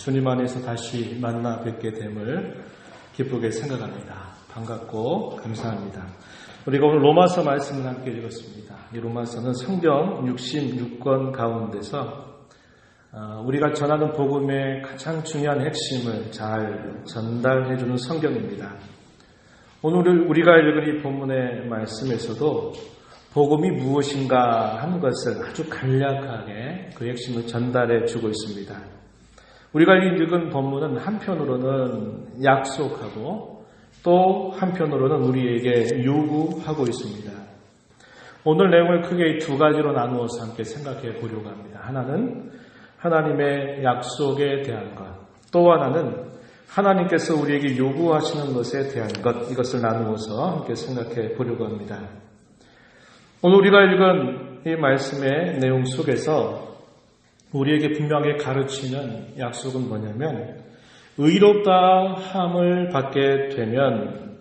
주님 안에서 다시 만나 뵙게 됨을 기쁘게 생각합니다. 반갑고 감사합니다. 우리가 오늘 로마서 말씀을 함께 읽었습니다. 이 로마서는 성경 66권 가운데서 우리가 전하는 복음의 가장 중요한 핵심을 잘 전달해주는 성경입니다. 오늘 우리가 읽은 이 본문의 말씀에서도 복음이 무엇인가 하는 것을 아주 간략하게 그 핵심을 전달해 주고 있습니다. 우리가 읽은 본문은 한편으로는 약속하고 또 한편으로는 우리에게 요구하고 있습니다. 오늘 내용을 크게 두 가지로 나누어서 함께 생각해 보려고 합니다. 하나는 하나님의 약속에 대한 것, 또 하나는 하나님께서 우리에게 요구하시는 것에 대한 것, 이것을 나누어서 함께 생각해 보려고 합니다. 오늘 우리가 읽은 이 말씀의 내용 속에서 우리에게 분명하게 가르치는 약속은 뭐냐면 의롭다 함을 받게 되면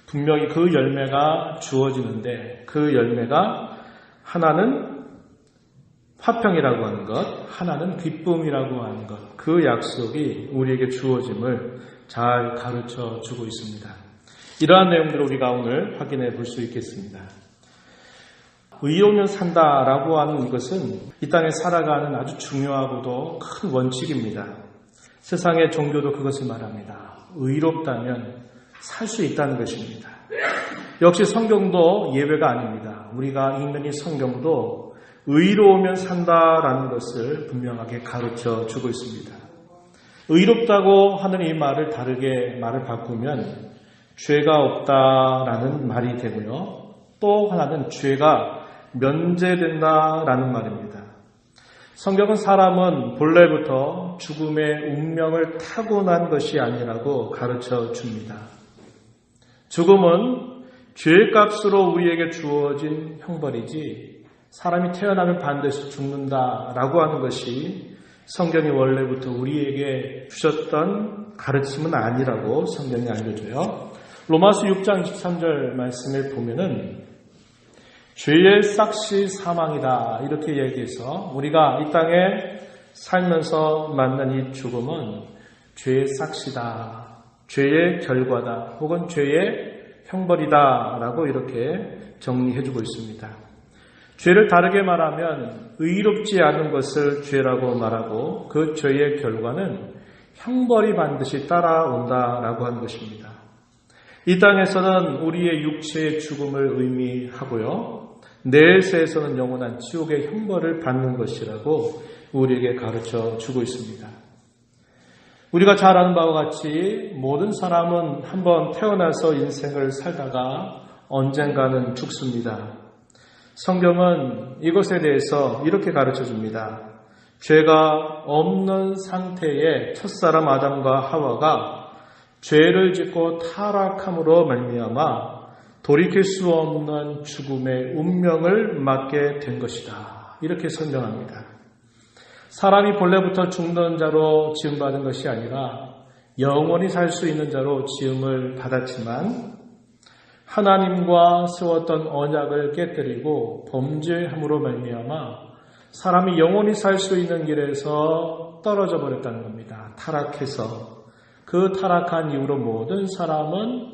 분명히 그 열매가 주어지는데 그 열매가 하나는 화평이라고 하는 것, 하나는 기쁨이라고 하는 것, 그 약속이 우리에게 주어짐을 잘 가르쳐 주고 있습니다. 이러한 내용들을 우리가 오늘 확인해 볼 수 있겠습니다. 의로우면 산다라고 하는 이것은 이 땅에 살아가는 아주 중요하고도 큰 원칙입니다. 세상의 종교도 그것을 말합니다. 의롭다면 살 수 있다는 것입니다. 역시 성경도 예외가 아닙니다. 우리가 읽는 이 성경도 의로우면 산다라는 것을 분명하게 가르쳐 주고 있습니다. 의롭다고 하는 이 말을 다르게 말을 바꾸면 죄가 없다라는 말이 되고요. 또 하나는 죄가 면제된다라는 말입니다. 성경은 사람은 본래부터 죽음의 운명을 타고난 것이 아니라고 가르쳐 줍니다. 죽음은 죄값으로 우리에게 주어진 형벌이지 사람이 태어나면 반드시 죽는다라고 하는 것이 성경이 원래부터 우리에게 주셨던 가르침은 아니라고 성경이 알려줘요. 로마서 6장 23절 말씀을 보면은 죄의 싹시 사망이다 이렇게 얘기해서 우리가 이 땅에 살면서 만난 이 죽음은 죄의 싹시다, 죄의 결과다, 혹은 죄의 형벌이다 라고 이렇게 정리해주고 있습니다. 죄를 다르게 말하면 의롭지 않은 것을 죄라고 말하고 그 죄의 결과는 형벌이 반드시 따라온다라고 하는 것입니다. 이 땅에서는 우리의 육체의 죽음을 의미하고요. 내세에서는 영원한 지옥의 형벌을 받는 것이라고 우리에게 가르쳐 주고 있습니다. 우리가 잘 아는 바와 같이 모든 사람은 한번 태어나서 인생을 살다가 언젠가는 죽습니다. 성경은 이것에 대해서 이렇게 가르쳐 줍니다. 죄가 없는 상태의 첫사람 아담과 하와가 죄를 짓고 타락함으로 말미암아 돌이킬 수 없는 죽음의 운명을 맞게 된 것이다. 이렇게 설명합니다. 사람이 본래부터 죽는 자로 지음받은 것이 아니라 영원히 살 수 있는 자로 지음을 받았지만 하나님과 세웠던 언약을 깨뜨리고 범죄함으로 말미암아 사람이 영원히 살 수 있는 길에서 떨어져 버렸다는 겁니다. 타락해서. 그 타락한 이후로 모든 사람은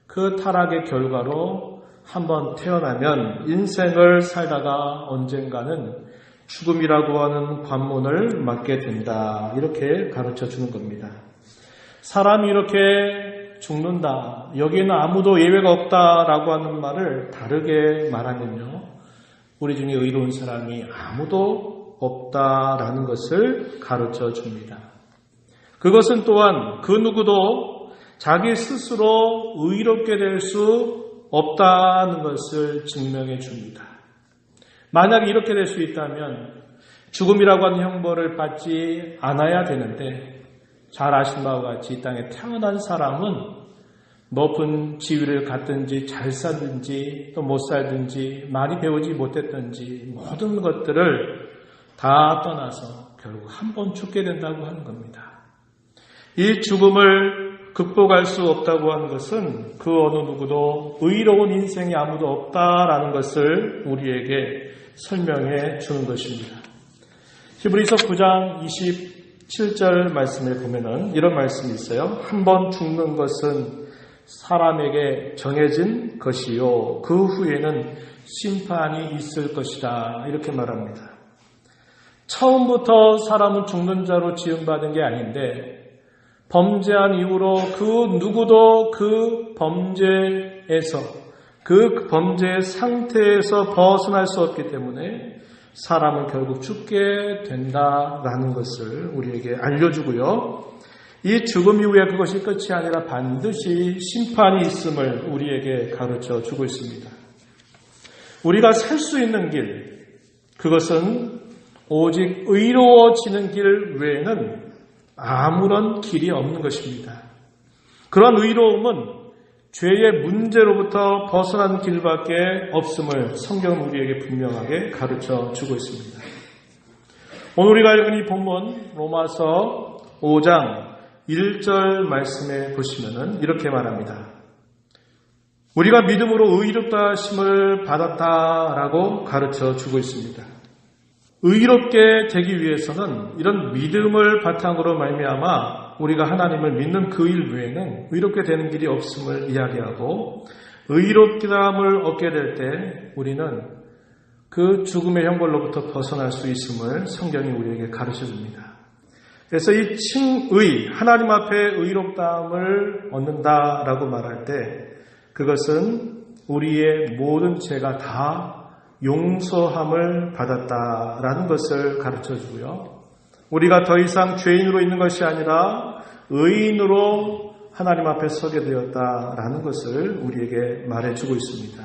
그 타락의 결과로 한번 태어나면 인생을 살다가 언젠가는 죽음이라고 하는 관문을 맞게 된다. 이렇게 가르쳐 주는 겁니다. 사람이 이렇게 죽는다. 여기에는 아무도 예외가 없다라고 하는 말을 다르게 말하면요. 우리 중에 의로운 사람이 아무도 없다라는 것을 가르쳐 줍니다. 그것은 또한 그 누구도 자기 스스로 의롭게 될 수 없다는 것을 증명해 줍니다. 만약에 이렇게 될 수 있다면 죽음이라고 하는 형벌을 받지 않아야 되는데 잘 아신 바와 같이 이 땅에 태어난 사람은 높은 지위를 갖든지 잘 살든지 또 못 살든지 많이 배우지 못했든지 모든 것들을 다 떠나서 결국 한 번 죽게 된다고 하는 겁니다. 이 죽음을 극복할 수 없다고 하는 것은 그 어느 누구도 의로운 인생이 아무도 없다라는 것을 우리에게 설명해 주는 것입니다. 히브리서 9장 7절 말씀에 보면은 이런 말씀이 있어요. 한 번 죽는 것은 사람에게 정해진 것이요. 그 후에는 심판이 있을 것이다. 이렇게 말합니다. 처음부터 사람은 죽는 자로 지음받은 게 아닌데 범죄한 이후로 그 누구도 그 범죄에서 그 범죄의 상태에서 벗어날 수 없기 때문에 사람은 결국 죽게 된다라는 것을 우리에게 알려주고요. 이 죽음 이후에 그것이 끝이 아니라 반드시 심판이 있음을 우리에게 가르쳐 주고 있습니다. 우리가 살 수 있는 길, 그것은 오직 의로워지는 길 외에는 아무런 길이 없는 것입니다. 그런 의로움은 죄의 문제로부터 벗어난 길밖에 없음을 성경은 우리에게 분명하게 가르쳐 주고 있습니다. 오늘 우리가 읽은 이 본문 로마서 5장 1절 말씀에 보시면은 이렇게 말합니다. 우리가 믿음으로 의롭다 하심을 받았다라고 가르쳐 주고 있습니다. 의롭게 되기 위해서는 이런 믿음을 바탕으로 말미암아 우리가 하나님을 믿는 그 일 외에는 의롭게 되는 길이 없음을 이야기하고 의롭다함을 얻게 될 때 우리는 그 죽음의 형벌로부터 벗어날 수 있음을 성경이 우리에게 가르쳐줍니다. 그래서 이 칭의, 하나님 앞에 의롭다함을 얻는다라고 말할 때 그것은 우리의 모든 죄가 다 용서함을 받았다라는 것을 가르쳐주고요. 우리가 더 이상 죄인으로 있는 것이 아니라 의인으로 하나님 앞에 서게 되었다라는 것을 우리에게 말해주고 있습니다.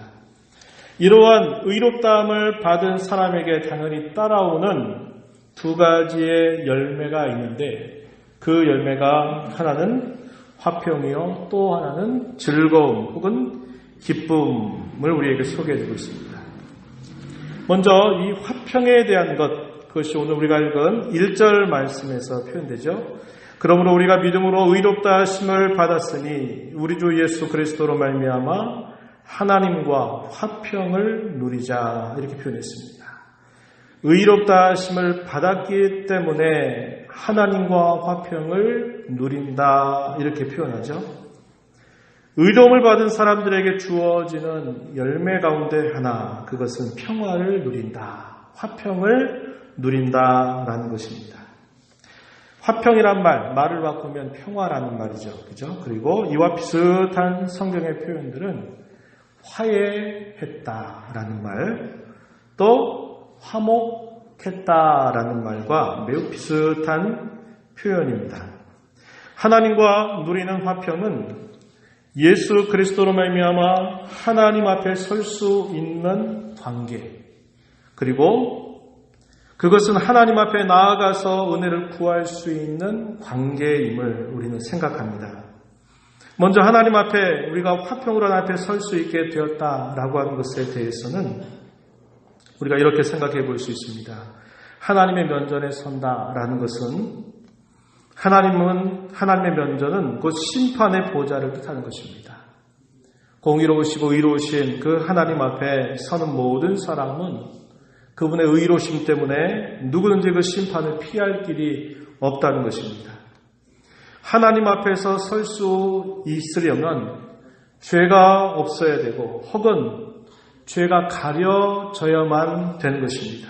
이러한 의롭다함을 받은 사람에게 당연히 따라오는 두 가지의 열매가 있는데 그 열매가 하나는 화평이요 또 하나는 즐거움 혹은 기쁨을 우리에게 소개해주고 있습니다. 먼저 이 화평에 대한 것, 그것이 오늘 우리가 읽은 1절 말씀에서 표현되죠. 그러므로 우리가 믿음으로 의롭다 하심을 받았으니 우리 주 예수 그리스도로 말미암아 하나님과 화평을 누리자 이렇게 표현했습니다. 의롭다 하심을 받았기 때문에 하나님과 화평을 누린다 이렇게 표현하죠. 의로움을 받은 사람들에게 주어지는 열매 가운데 하나, 그것은 평화를 누린다, 화평을 누린다라는 것입니다. 화평이란 말을 바꾸면 평화라는 말이죠. 그죠? 그리고 이와 비슷한 성경의 표현들은 화해했다라는 말, 또 화목했다라는 말과 매우 비슷한 표현입니다. 하나님과 누리는 화평은 예수 그리스도로 말미암아 하나님 앞에 설 수 있는 관계, 그리고 그것은 하나님 앞에 나아가서 은혜를 구할 수 있는 관계임을 우리는 생각합니다. 먼저 하나님 앞에 우리가 화평으로 하나님 앞에 설 수 있게 되었다라고 하는 것에 대해서는 우리가 이렇게 생각해 볼 수 있습니다. 하나님의 면전에 선다라는 것은 하나님의 면전은 곧 심판의 보좌를 뜻하는 것입니다. 공의로우시고 의로우신 그 하나님 앞에 서는 모든 사람은 그분의 의로우심 때문에 누구든지 그 심판을 피할 길이 없다는 것입니다. 하나님 앞에서 설 수 있으려면 죄가 없어야 되고 혹은 죄가 가려져야만 되는 것입니다.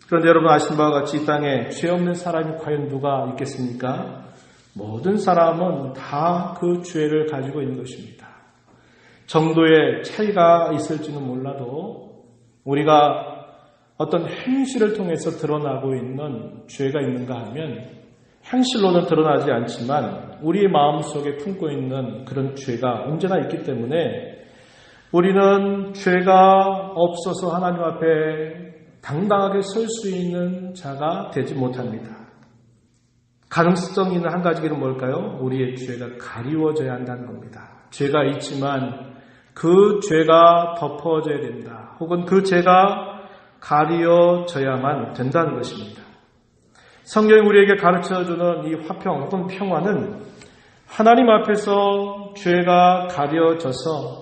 그런데 여러분 아시는 바와 같이 이 땅에 죄 없는 사람이 과연 누가 있겠습니까? 모든 사람은 다 그 죄를 가지고 있는 것입니다. 정도의 차이가 있을지는 몰라도 우리가 어떤 행실을 통해서 드러나고 있는 죄가 있는가 하면 행실로는 드러나지 않지만 우리의 마음속에 품고 있는 그런 죄가 언제나 있기 때문에 우리는 죄가 없어서 하나님 앞에 당당하게 설 수 있는 자가 되지 못합니다. 가능성 있는 한 가지 길은 뭘까요? 우리의 죄가 가리워져야 한다는 겁니다. 죄가 있지만 그 죄가 덮어져야 된다. 혹은 그 죄가 가리워져야만 된다는 것입니다. 성경이 우리에게 가르쳐주는 이 화평 혹은 평화는 하나님 앞에서 죄가 가려져서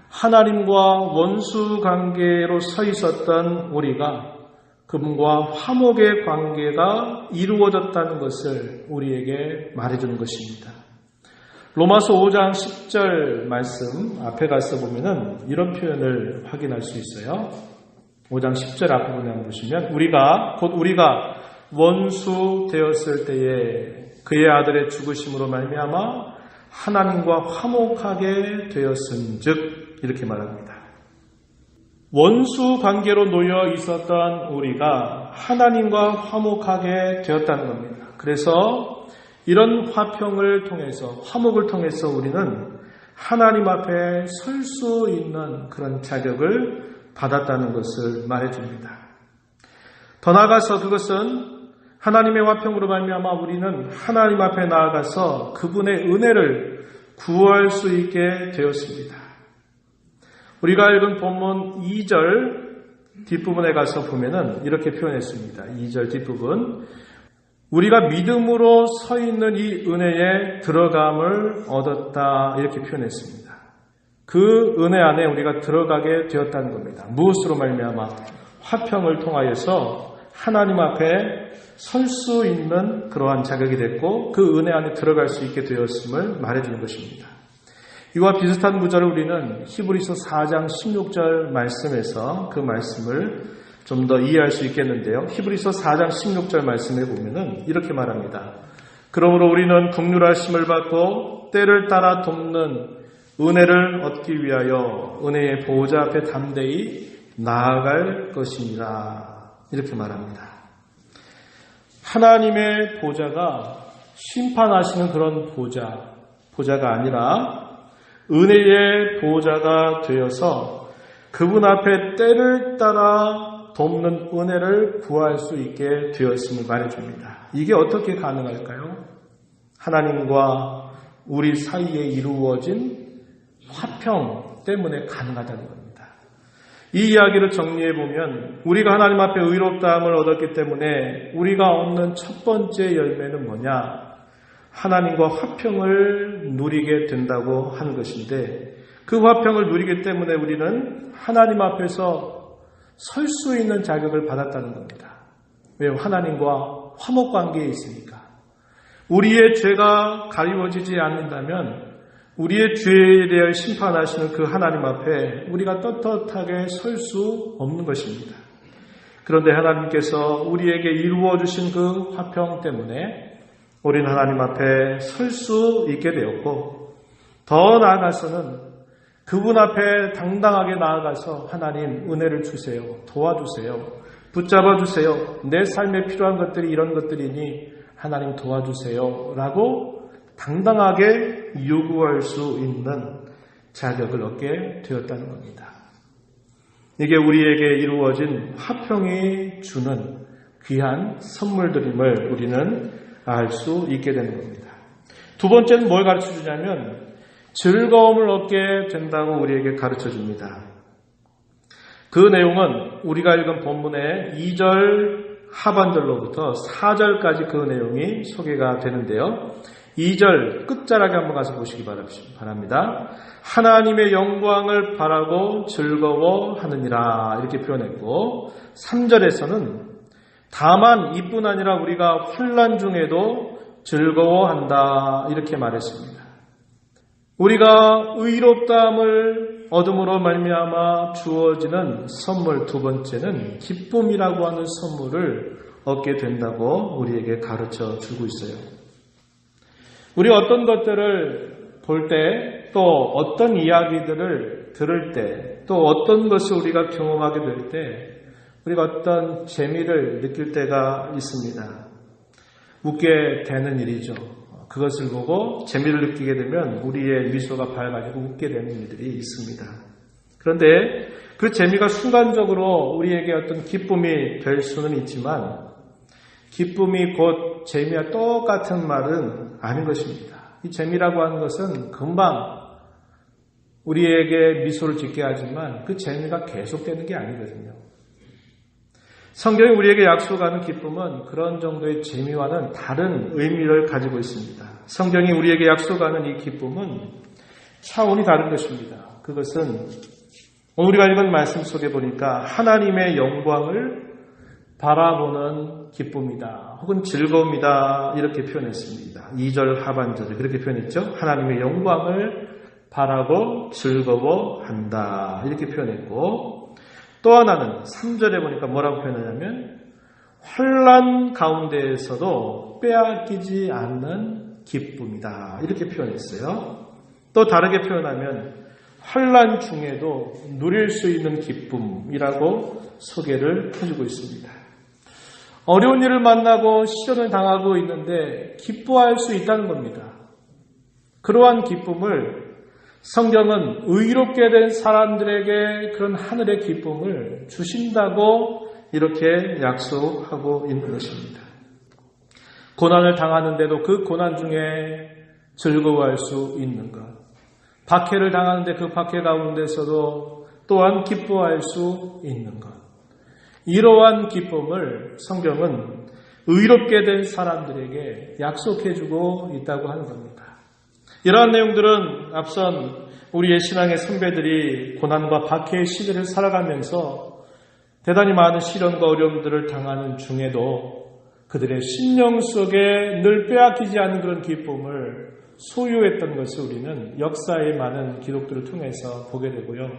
하나님과 원수 관계로 서 있었던 우리가 그 그분과 화목의 관계가 이루어졌다는 것을 우리에게 말해주는 것입니다. 로마서 5장 10절 말씀 앞에 가서 보면은 이런 표현을 확인할 수 있어요. 5장 10절 앞부분에 한번 보시면 우리가 원수 되었을 때에 그의 아들의 죽으심으로 말미암아 하나님과 화목하게 되었은즉 이렇게 말합니다. 원수 관계로 놓여 있었던 우리가 하나님과 화목하게 되었다는 겁니다. 그래서 이런 화평을 통해서 화목을 통해서 우리는 하나님 앞에 설 수 있는 그런 자격을 받았다는 것을 말해줍니다. 더 나아가서 그것은 하나님의 화평으로 말미암아 우리는 하나님 앞에 나아가서 그분의 은혜를 구할 수 있게 되었습니다. 우리가 읽은 본문 2절 뒷부분에 가서 보면은 이렇게 표현했습니다. 2절 뒷부분. 우리가 믿음으로 서 있는 이 은혜에 들어감을 얻었다. 이렇게 표현했습니다. 그 은혜 안에 우리가 들어가게 되었다는 겁니다. 무엇으로 말미암아? 화평을 통하여서 하나님 앞에 설 수 있는 그러한 자격이 됐고 그 은혜 안에 들어갈 수 있게 되었음을 말해주는 것입니다. 이와 비슷한 구절을 우리는 히브리서 4장 16절 말씀에서 그 말씀을 좀 더 이해할 수 있겠는데요. 히브리서 4장 16절 말씀에 보면은 이렇게 말합니다. 그러므로 우리는 긍휼하심을 받고 때를 따라 돕는 은혜를 얻기 위하여 은혜의 보호자 앞에 담대히 나아갈 것이니라. 이렇게 말합니다. 하나님의 보좌가 심판하시는 그런 보좌가 아니라 은혜의 보좌가 되어서 그분 앞에 때를 따라 돕는 은혜를 구할 수 있게 되었음을 말해줍니다. 이게 어떻게 가능할까요? 하나님과 우리 사이에 이루어진 화평 때문에 가능하다는 겁니다. 이 이야기를 정리해보면 우리가 하나님 앞에 의롭다함을 얻었기 때문에 우리가 얻는 첫 번째 열매는 뭐냐? 하나님과 화평을 누리게 된다고 하는 것인데 그 화평을 누리기 때문에 우리는 하나님 앞에서 설 수 있는 자격을 받았다는 겁니다. 왜요? 하나님과 화목 관계에 있으니까. 우리의 죄가 가리워지지 않는다면 우리의 죄에 대해 심판하시는 그 하나님 앞에 우리가 떳떳하게 설 수 없는 것입니다. 그런데 하나님께서 우리에게 이루어 주신 그 화평 때문에 우리는 하나님 앞에 설 수 있게 되었고 더 나아가서는 그분 앞에 당당하게 나아가서 하나님 은혜를 주세요. 도와주세요. 붙잡아 주세요. 내 삶에 필요한 것들이 이런 것들이니 하나님 도와주세요. 라고 당당하게 요구할 수 있는 자격을 얻게 되었다는 겁니다. 이게 우리에게 이루어진 화평이 주는 귀한 선물들임을 우리는 알 수 있게 되는 겁니다. 두 번째는 뭘 가르쳐 주냐면 즐거움을 얻게 된다고 우리에게 가르쳐 줍니다. 그 내용은 우리가 읽은 본문의 2절 하반절로부터 4절까지 그 내용이 소개가 되는데요. 2절 끝자락에 한번 가서 보시기 바랍니다. 하나님의 영광을 바라고 즐거워하느니라 이렇게 표현했고 3절에서는 다만 이뿐 아니라 우리가 환난 중에도 즐거워한다 이렇게 말했습니다. 우리가 의롭다함을 얻음으로 말미암아 주어지는 선물 두 번째는 기쁨이라고 하는 선물을 얻게 된다고 우리에게 가르쳐 주고 있어요. 우리 어떤 것들을 볼 때, 또 어떤 이야기들을 들을 때, 또 어떤 것을 우리가 경험하게 될 때, 우리가 어떤 재미를 느낄 때가 있습니다. 웃게 되는 일이죠. 그것을 보고 재미를 느끼게 되면 우리의 미소가 밝아지고 웃게 되는 일들이 있습니다. 그런데 그 재미가 순간적으로 우리에게 어떤 기쁨이 될 수는 있지만 기쁨이 곧 재미와 똑같은 말은 아닌 것입니다. 이 재미라고 하는 것은 금방 우리에게 미소를 짓게 하지만 그 재미가 계속되는 게 아니거든요. 성경이 우리에게 약속하는 기쁨은 그런 정도의 재미와는 다른 의미를 가지고 있습니다. 성경이 우리에게 약속하는 이 기쁨은 차원이 다른 것입니다. 그것은 오늘 우리가 읽은 말씀 속에 보니까 하나님의 영광을 바라보는 기쁨이다. 혹은 즐거움이다. 이렇게 표현했습니다. 2절 하반절에 그렇게 표현했죠. 하나님의 영광을 바라고 즐거워한다. 이렇게 표현했고, 또 하나는 3절에 보니까 뭐라고 표현하냐면 환난 가운데에서도 빼앗기지 않는 기쁨이다. 이렇게 표현했어요. 또 다르게 표현하면 환난 중에도 누릴 수 있는 기쁨이라고 소개를 해주고 있습니다. 어려운 일을 만나고 시련을 당하고 있는데 기뻐할 수 있다는 겁니다. 그러한 기쁨을 성경은 의롭게 된 사람들에게 그런 하늘의 기쁨을 주신다고 이렇게 약속하고 있는 것입니다. 고난을 당하는데도 그 고난 중에 즐거워할 수 있는 것, 박해를 당하는데 그 박해 가운데서도 또한 기뻐할 수 있는 것, 이러한 기쁨을 성경은 의롭게 된 사람들에게 약속해주고 있다고 하는 겁니다. 이러한 내용들은 앞선 우리의 신앙의 선배들이 고난과 박해의 시대를 살아가면서 대단히 많은 시련과 어려움들을 당하는 중에도 그들의 심령 속에 늘 빼앗기지 않는 그런 기쁨을 소유했던 것을 우리는 역사의 많은 기록들을 통해서 보게 되고요.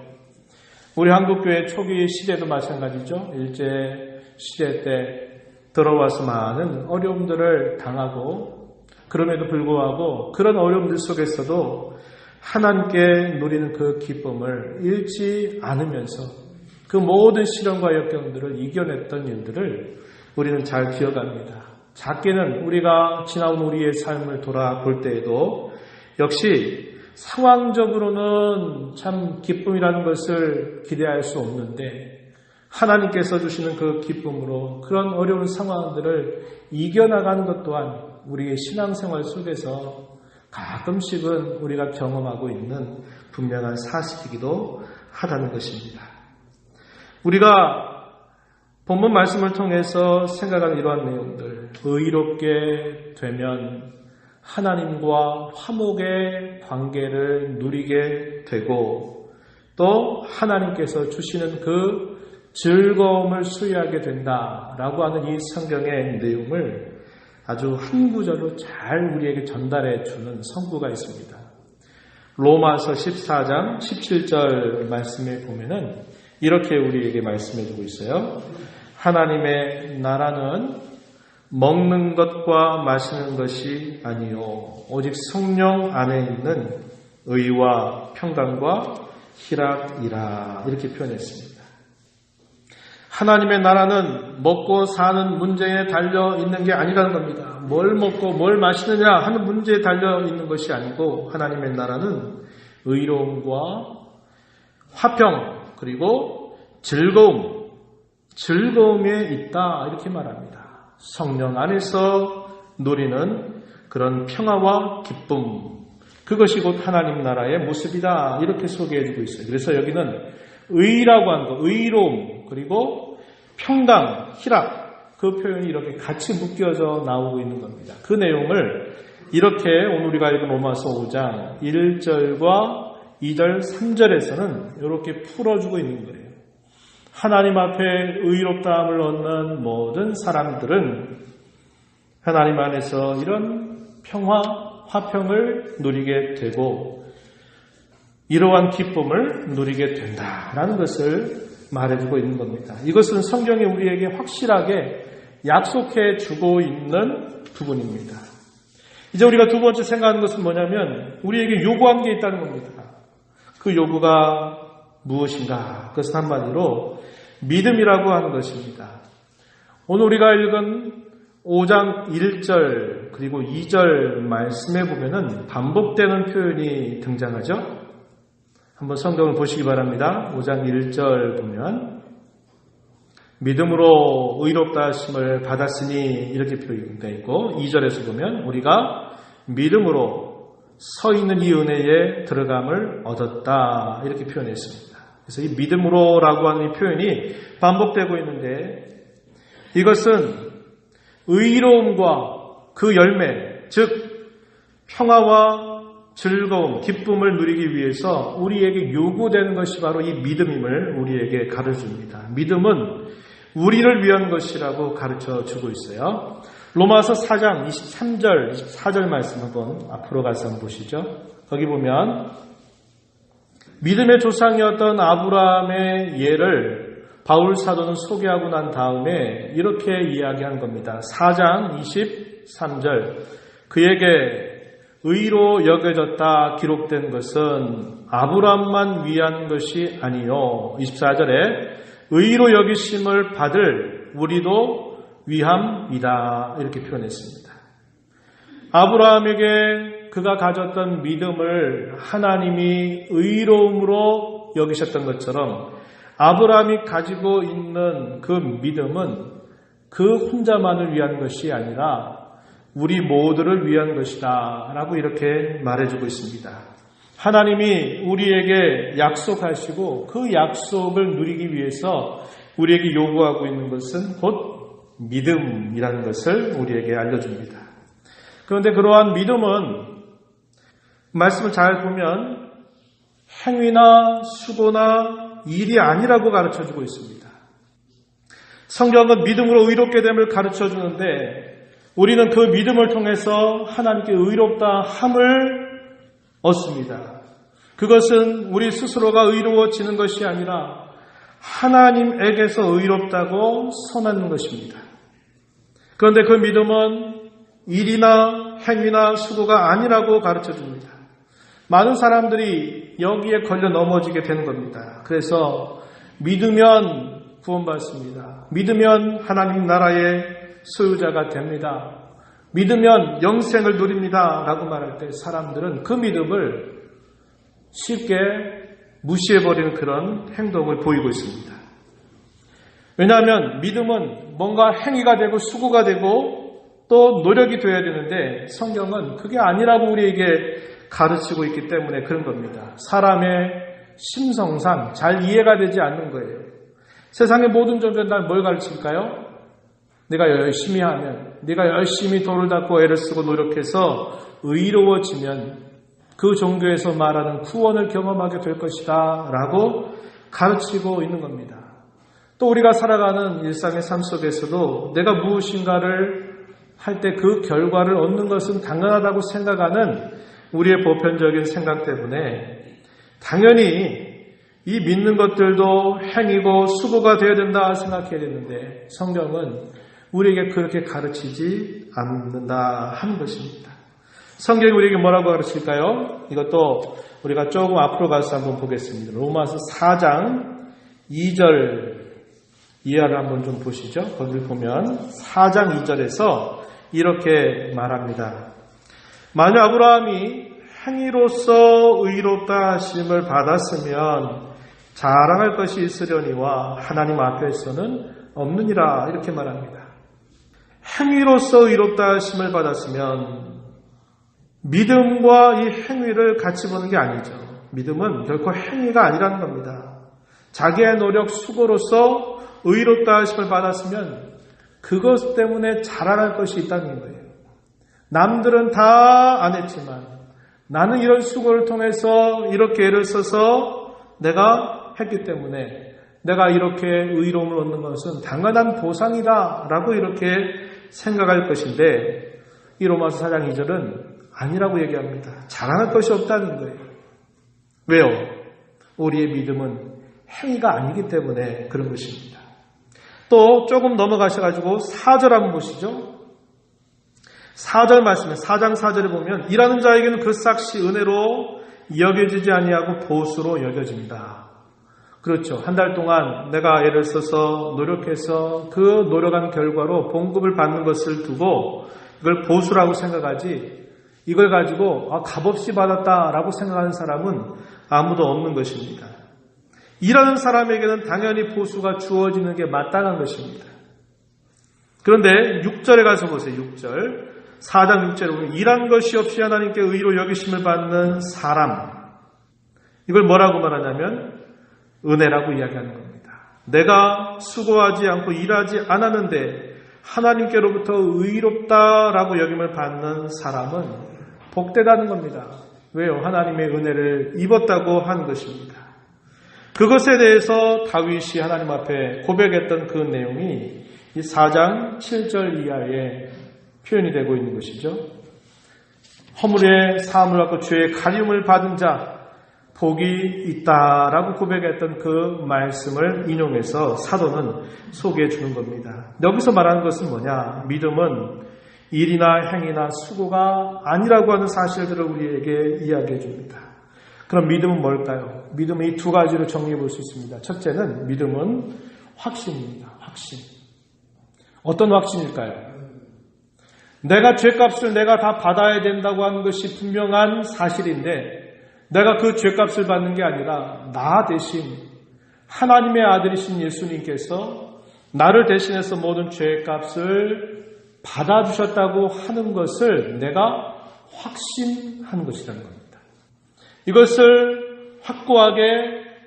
우리 한국교회 초기 시대도 마찬가지죠. 일제 시대 때 들어와서 많은 어려움들을 당하고 그럼에도 불구하고 그런 어려움들 속에서도 하나님께 누리는 그 기쁨을 잃지 않으면서 그 모든 시련과 역경들을 이겨냈던 일들을 우리는 잘 기억합니다. 작게는 우리가 지나온 우리의 삶을 돌아볼 때에도 역시 상황적으로는 참 기쁨이라는 것을 기대할 수 없는데 하나님께서 주시는 그 기쁨으로 그런 어려운 상황들을 이겨나가는 것 또한 우리의 신앙생활 속에서 가끔씩은 우리가 경험하고 있는 분명한 사실이기도 하다는 것입니다. 우리가 본문 말씀을 통해서 생각하는 이러한 내용들, 의롭게 되면 하나님과 화목의 관계를 누리게 되고 또 하나님께서 주시는 그 즐거움을 수여하게 된다라고 하는 이 성경의 내용을 아주 한 구절로 잘 우리에게 전달해 주는 성구가 있습니다. 로마서 14장 17절 말씀에 보면은 이렇게 우리에게 말씀해 주고 있어요. 하나님의 나라는 먹는 것과 마시는 것이 아니요 오직 성령 안에 있는 의와 평강과 희락이라 이렇게 표현했습니다. 하나님의 나라는 먹고 사는 문제에 달려 있는 게 아니라는 겁니다. 뭘 먹고 뭘 마시느냐 하는 문제에 달려 있는 것이 아니고 하나님의 나라는 의로움과 화평 그리고 즐거움에 있다 이렇게 말합니다. 성령 안에서 누리는 그런 평화와 기쁨 그것이 곧 하나님 나라의 모습이다 이렇게 소개해주고 있어요. 그래서 여기는 의라고 하는 거, 의로움 그리고 평강, 희락 그 표현이 이렇게 같이 묶여져 나오고 있는 겁니다. 그 내용을 이렇게 오늘 우리가 읽은 로마서 5장 1절과 2절, 3절에서는 이렇게 풀어주고 있는 거예요. 하나님 앞에 의롭다함을 얻는 모든 사람들은 하나님 안에서 이런 평화, 화평을 누리게 되고 이러한 기쁨을 누리게 된다라는 것을 말해주고 있는 겁니다. 이것은 성경이 우리에게 확실하게 약속해 주고 있는 부분입니다. 이제 우리가 두 번째 생각하는 것은 뭐냐면 우리에게 요구한 게 있다는 겁니다. 그 요구가 무엇인가? 그것은 한마디로 믿음이라고 하는 것입니다. 오늘 우리가 읽은 5장 1절 그리고 2절 말씀에 보면은 반복되는 표현이 등장하죠. 한번 성경을 보시기 바랍니다. 5장 1절 보면 믿음으로 의롭다 하심을 받았으니 이렇게 표현되어 있고 2절에서 보면 우리가 믿음으로 서 있는 이 은혜에 들어감을 얻었다 이렇게 표현했습니다. 그래서 이 믿음으로라고 하는 이 표현이 반복되고 있는데 이것은 의로움과 그 열매, 즉 평화와 즐거움, 기쁨을 누리기 위해서 우리에게 요구되는 것이 바로 이 믿음임을 우리에게 가르쳐줍니다. 믿음은 우리를 위한 것이라고 가르쳐 주고 있어요. 로마서 4장 23절, 24절 말씀 한번 앞으로 가서 한번 보시죠. 거기 보면 믿음의 조상이었던 아브라함의 예를 바울 사도는 소개하고 난 다음에 이렇게 이야기한 겁니다. 4장 23절 그에게 의로 여겨졌다 기록된 것은 아브라함만 위한 것이 아니요. 24절에 의로 여기심을 받을 우리도 위함이다 이렇게 표현했습니다. 아브라함에게 그가 가졌던 믿음을 하나님이 의로움으로 여기셨던 것처럼 아브라함이 가지고 있는 그 믿음은 그 혼자만을 위한 것이 아니라 우리 모두를 위한 것이다 라고 이렇게 말해주고 있습니다. 하나님이 우리에게 약속하시고 그 약속을 누리기 위해서 우리에게 요구하고 있는 것은 곧 믿음이라는 것을 우리에게 알려줍니다. 그런데 그러한 믿음은 말씀을 잘 보면 행위나 수고나 일이 아니라고 가르쳐주고 있습니다. 성경은 믿음으로 의롭게 됨을 가르쳐주는데 우리는 그 믿음을 통해서 하나님께 의롭다 함을 얻습니다. 그것은 우리 스스로가 의로워지는 것이 아니라 하나님에게서 의롭다고 선언하는 것입니다. 그런데 그 믿음은 일이나 행위나 수고가 아니라고 가르쳐줍니다. 많은 사람들이 여기에 걸려 넘어지게 되는 겁니다. 그래서 믿으면 구원받습니다. 믿으면 하나님 나라의 소유자가 됩니다. 믿으면 영생을 누립니다. 라고 말할 때 사람들은 그 믿음을 쉽게 무시해버리는 그런 행동을 보이고 있습니다. 왜냐하면 믿음은 뭔가 행위가 되고 수고가 되고 또 노력이 되어야 되는데 성경은 그게 아니라고 우리에게 가르치고 있기 때문에 그런 겁니다. 사람의 심성상 잘 이해가 되지 않는 거예요. 세상의 모든 종교는 날 뭘 가르칠까요? 내가 열심히 하면, 네가 열심히 돌을 닦고 애를 쓰고 노력해서 의로워지면 그 종교에서 말하는 구원을 경험하게 될 것이다 라고 가르치고 있는 겁니다. 또 우리가 살아가는 일상의 삶 속에서도 내가 무엇인가를 할 때 그 결과를 얻는 것은 당연하다고 생각하는 우리의 보편적인 생각 때문에 당연히 이 믿는 것들도 행위고 수고가 되어야 된다 생각해야 되는데 성경은 우리에게 그렇게 가르치지 않는다 하는 것입니다. 성경이 우리에게 뭐라고 가르칠까요? 이것도 우리가 조금 앞으로 가서 한번 보겠습니다. 로마서 4장 2절 이하를 한번 좀 보시죠. 거기를 보면 4장 2절에서 이렇게 말합니다. 만약 아브라함이 행위로서 의롭다 하심을 받았으면 자랑할 것이 있으려니와 하나님 앞에서는 없느니라 이렇게 말합니다. 행위로서 의롭다 하심을 받았으면 믿음과 이 행위를 같이 보는 게 아니죠. 믿음은 결코 행위가 아니라는 겁니다. 자기의 노력 수고로서 의롭다 하심을 받았으면 그것 때문에 자랑할 것이 있다는 거예요. 남들은 다 안 했지만 나는 이런 수고를 통해서 이렇게 애를 써서 내가 했기 때문에 내가 이렇게 의로움을 얻는 것은 당연한 보상이다 라고 이렇게 생각할 것인데 이 로마서 4장 2절은 아니라고 얘기합니다. 자랑할 것이 없다는 거예요. 왜요? 우리의 믿음은 행위가 아니기 때문에 그런 것입니다. 또 조금 넘어가셔가지고 4절 한번 보시죠. 4절 말씀에 4장 4절에 보면 일하는 자에게는 그 삭시 은혜로 여겨지지 아니하고 보수로 여겨진다. 그렇죠. 한 달 동안 내가 애를 써서 노력해서 그 노력한 결과로 봉급을 받는 것을 두고 이걸 보수라고 생각하지 이걸 가지고 값없이 받았다라고 생각하는 사람은 아무도 없는 것입니다. 일하는 사람에게는 당연히 보수가 주어지는 게 마땅한 것입니다. 그런데 6절에 가서 보세요. 6절. 4장 6절에 보면 일한 것이 없이 하나님께 의로 여기심을 받는 사람. 이걸 뭐라고 말하냐면 은혜라고 이야기하는 겁니다. 내가 수고하지 않고 일하지 않았는데 하나님께로부터 의롭다라고 여김을 받는 사람은 복되다는 겁니다. 왜요? 하나님의 은혜를 입었다고 하는 것입니다. 그것에 대해서 다윗이 하나님 앞에 고백했던 그 내용이 이 4장 7절 이하에 표현이 되고 있는 것이죠. 허물의 사함을 받고 죄의 가리움을 받은 자 복이 있다라고 고백했던 그 말씀을 인용해서 사도는 소개해 주는 겁니다. 여기서 말하는 것은 뭐냐? 믿음은 일이나 행위나 수고가 아니라고 하는 사실들을 우리에게 이야기해 줍니다. 그럼 믿음은 뭘까요? 믿음은 이 두 가지로 정리해 볼 수 있습니다. 첫째는 믿음은 확신입니다. 확신. 어떤 확신일까요? 내가 죄값을 내가 다 받아야 된다고 하는 것이 분명한 사실인데 내가 그 죄값을 받는 게 아니라 나 대신 하나님의 아들이신 예수님께서 나를 대신해서 모든 죄값을 받아주셨다고 하는 것을 내가 확신하는 것이라는 겁니다. 이것을 확고하게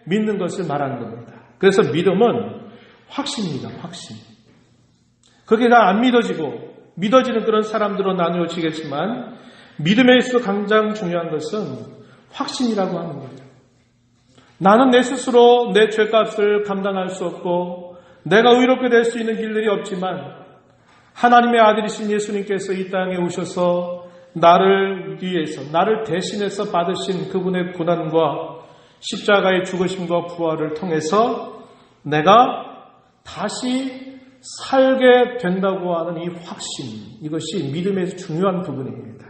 믿는 것을 말하는 겁니다. 그래서 믿음은 확신입니다. 확신. 그게 다 안 믿어지고 믿어지는 그런 사람들로 나누어지겠지만 믿음에 있어서 가장 중요한 것은 확신이라고 하는 거예요. 나는 내 스스로 내 죄값을 감당할 수 없고 내가 의롭게 될 수 있는 길들이 없지만 하나님의 아들이신 예수님께서 이 땅에 오셔서 나를 위해서 나를 대신해서 받으신 그분의 고난과 십자가의 죽으심과 부활을 통해서 내가 다시 살게 된다고 하는 이 확신, 이것이 믿음의 중요한 부분입니다.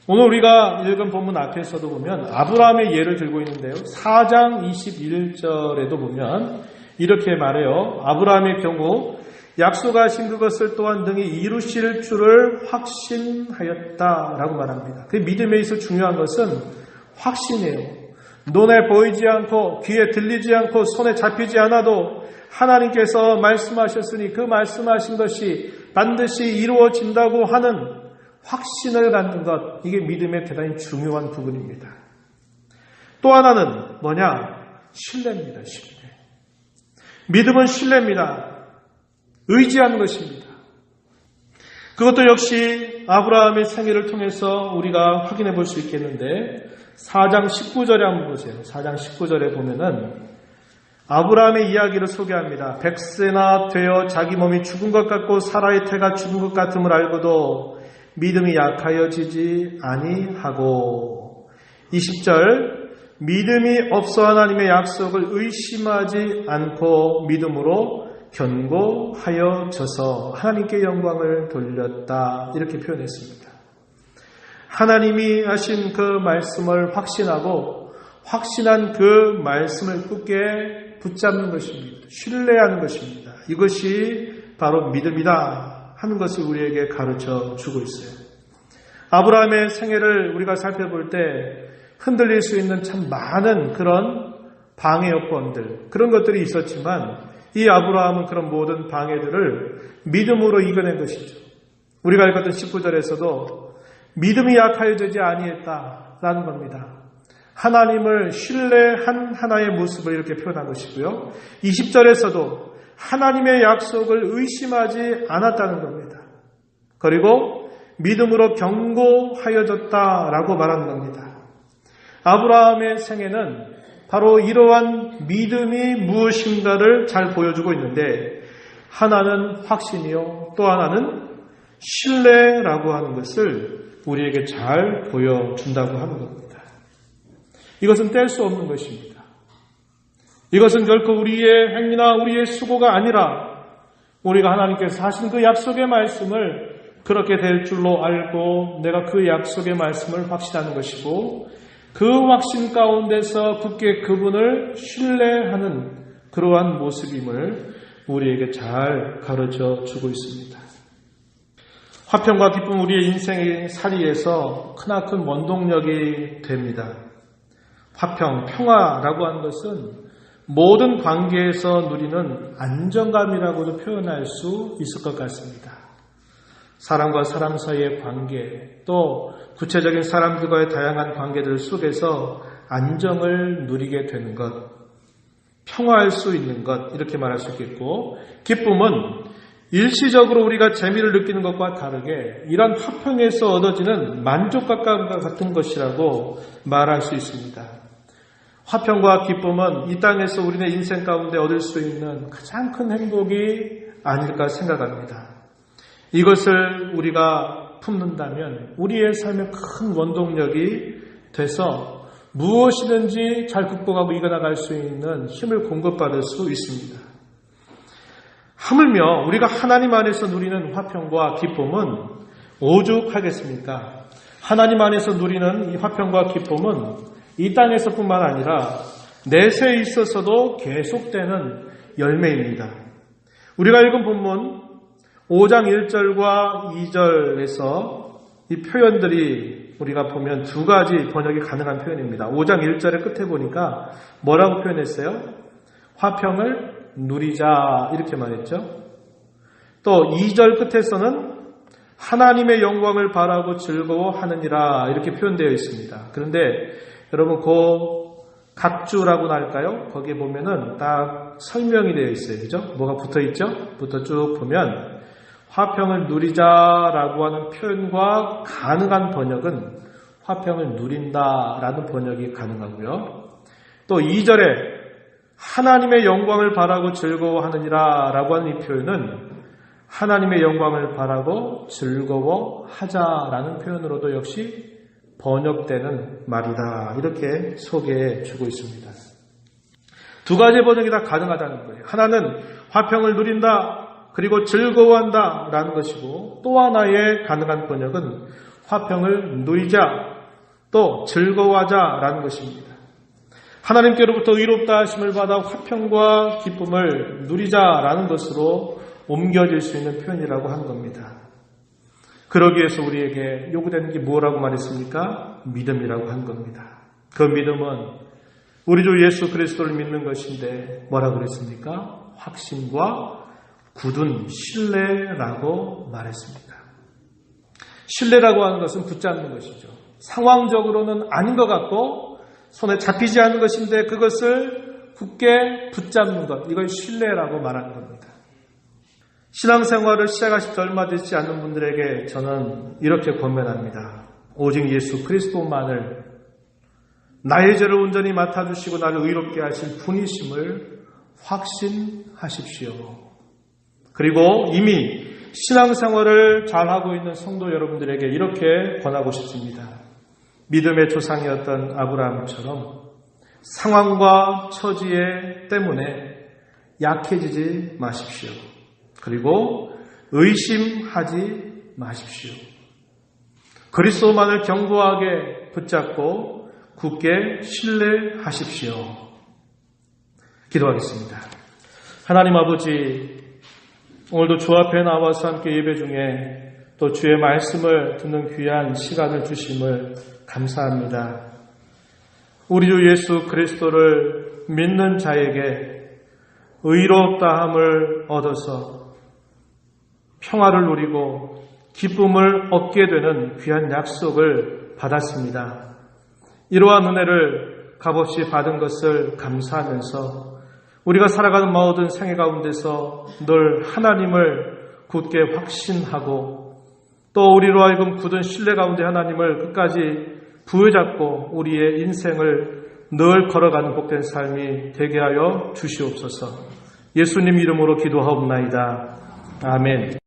오늘 우리가 읽은 본문 앞에서도 보면 아브라함의 예를 들고 있는데요. 4장 21절에도 보면 이렇게 말해요. 아브라함의 경우 약속하신 그것을 또한 등이 이루실 줄을 확신하였다라고 말합니다. 그 믿음에 있어 중요한 것은 확신이에요. 눈에 보이지 않고 귀에 들리지 않고 손에 잡히지 않아도 하나님께서 말씀하셨으니 그 말씀하신 것이 반드시 이루어진다고 하는 확신을 갖는 것, 이게 믿음의 대단히 중요한 부분입니다. 또 하나는 뭐냐? 신뢰입니다. 신뢰. 믿음은 신뢰입니다. 의지하는 것입니다. 그것도 역시 아브라함의 생애를 통해서 우리가 확인해 볼 수 있겠는데 4장 19절에 한번 보세요. 4장 19절에 보면은 아브라함의 이야기를 소개합니다. 100세나 되어 자기 몸이 죽은 것 같고 사라의 태가 죽은 것 같음을 알고도 믿음이 약하여지지 아니하고 20절 믿음이 없어 하나님의 약속을 의심하지 않고 믿음으로 견고하여져서 하나님께 영광을 돌렸다. 이렇게 표현했습니다. 하나님이 하신 그 말씀을 확신하고 확신한 그 말씀을 굳게 붙잡는 것입니다. 신뢰하는 것입니다. 이것이 바로 믿음이다 하는 것을 우리에게 가르쳐 주고 있어요. 아브라함의 생애를 우리가 살펴볼 때 흔들릴 수 있는 참 많은 그런 방해 여건들, 그런 것들이 있었지만 이 아브라함은 그런 모든 방해들을 믿음으로 이겨낸 것이죠. 우리가 읽었던 19절에서도 믿음이 약하여지지 아니했다라는 겁니다. 하나님을 신뢰한 하나의 모습을 이렇게 표현한 것이고요. 20절에서도 하나님의 약속을 의심하지 않았다는 겁니다. 그리고 믿음으로 견고하여졌다라고 말하는 겁니다. 아브라함의 생애는 바로 이러한 믿음이 무엇인가를 잘 보여주고 있는데 하나는 확신이요 또 하나는 신뢰라고 하는 것을 우리에게 잘 보여준다고 하는 겁니다. 이것은 뗄 수 없는 것입니다. 이것은 결코 우리의 행위나 우리의 수고가 아니라 우리가 하나님께서 하신 그 약속의 말씀을 그렇게 될 줄로 알고 내가 그 약속의 말씀을 확신하는 것이고 그 확신 가운데서 굳게 그분을 신뢰하는 그러한 모습임을 우리에게 잘 가르쳐 주고 있습니다. 화평과 기쁨 우리의 인생의 살이에서 크나큰 원동력이 됩니다. 화평, 평화라고 하는 것은 모든 관계에서 누리는 안정감이라고도 표현할 수 있을 것 같습니다. 사람과 사람 사이의 관계, 또 구체적인 사람들과의 다양한 관계들 속에서 안정을 누리게 되는 것, 평화할 수 있는 것, 이렇게 말할 수 있겠고, 기쁨은 일시적으로 우리가 재미를 느끼는 것과 다르게 이런 화평에서 얻어지는 만족감과 같은 것이라고 말할 수 있습니다. 화평과 기쁨은 이 땅에서 우리네 인생 가운데 얻을 수 있는 가장 큰 행복이 아닐까 생각합니다. 이것을 우리가 품는다면 우리의 삶의 큰 원동력이 돼서 무엇이든지 잘 극복하고 이겨나갈 수 있는 힘을 공급받을 수 있습니다. 하물며 우리가 하나님 안에서 누리는 화평과 기쁨은 오죽하겠습니까? 하나님 안에서 누리는 이 화평과 기쁨은 이 땅에서뿐만 아니라 내세에 있어서도 계속되는 열매입니다. 우리가 읽은 본문 5장 1절과 2절에서 이 표현들이 우리가 보면 두 가지 번역이 가능한 표현입니다. 5장 1절의 끝에 보니까 뭐라고 표현했어요? 화평을 누리자 이렇게 말했죠. 또 2절 끝에서는 하나님의 영광을 바라고 즐거워하느니라 이렇게 표현되어 있습니다. 그런데 여러분 각주라고나 할까요? 거기에 보면은 딱 설명이 되어 있어요. 그죠? 뭐가 붙어 있죠? 붙어 쭉 보면 화평을 누리자라고 하는 표현과 가능한 번역은 화평을 누린다라는 번역이 가능하고요. 또 2절에 하나님의 영광을 바라고 즐거워하느니라 라고 하는 이 표현은 하나님의 영광을 바라고 즐거워하자라는 표현으로도 역시 번역되는 말이다. 이렇게 소개해 주고 있습니다. 두 가지 번역이 다 가능하다는 거예요. 하나는 화평을 누린다, 그리고 즐거워한다 라는 것이고, 또 하나의 가능한 번역은 화평을 누리자, 또 즐거워하자 라는 것입니다. 하나님께로부터 의롭다 하심을 받아 화평과 기쁨을 누리자라는 것으로 옮겨질 수 있는 표현이라고 하는 겁니다. 그러기 위해서 우리에게 요구되는 게 뭐라고 말했습니까? 믿음이라고 한 겁니다. 그 믿음은 우리 주 예수 그리스도를 믿는 것인데 뭐라고 그랬습니까? 확신과 굳은 신뢰라고 말했습니다. 신뢰라고 하는 것은 붙잡는 것이죠. 상황적으로는 아닌 것 같고 손에 잡히지 않는 것인데 그것을 굳게 붙잡는 것, 이걸 신뢰라고 말하는 겁니다. 신앙생활을 시작하실 때 얼마 되지 않는 분들에게 저는 이렇게 권면합니다. 오직 예수 그리스도만을 나의 죄를 온전히 맡아주시고 나를 의롭게 하실 분이심을 확신하십시오. 그리고 이미 신앙생활을 잘하고 있는 성도 여러분들에게 이렇게 권하고 싶습니다. 믿음의 조상이었던 아브라함처럼 상황과 처지에 때문에 약해지지 마십시오. 그리고 의심하지 마십시오. 그리스도만을 견고하게 붙잡고 굳게 신뢰하십시오. 기도하겠습니다. 하나님 아버지, 오늘도 주 앞에 나와서 함께 예배 중에 또 주의 말씀을 듣는 귀한 시간을 주심을 감사합니다. 우리 주 예수 그리스도를 믿는 자에게 의롭다함을 얻어서 평화를 누리고 기쁨을 얻게 되는 귀한 약속을 받았습니다. 이러한 은혜를 값없이 받은 것을 감사하면서 우리가 살아가는 모든 생애 가운데서 늘 하나님을 굳게 확신하고 또 우리로 하여금 굳은 신뢰 가운데 하나님을 끝까지 부여잡고 우리의 인생을 늘 걸어가는 복된 삶이 되게 하여 주시옵소서. 예수님 이름으로 기도하옵나이다. 아멘.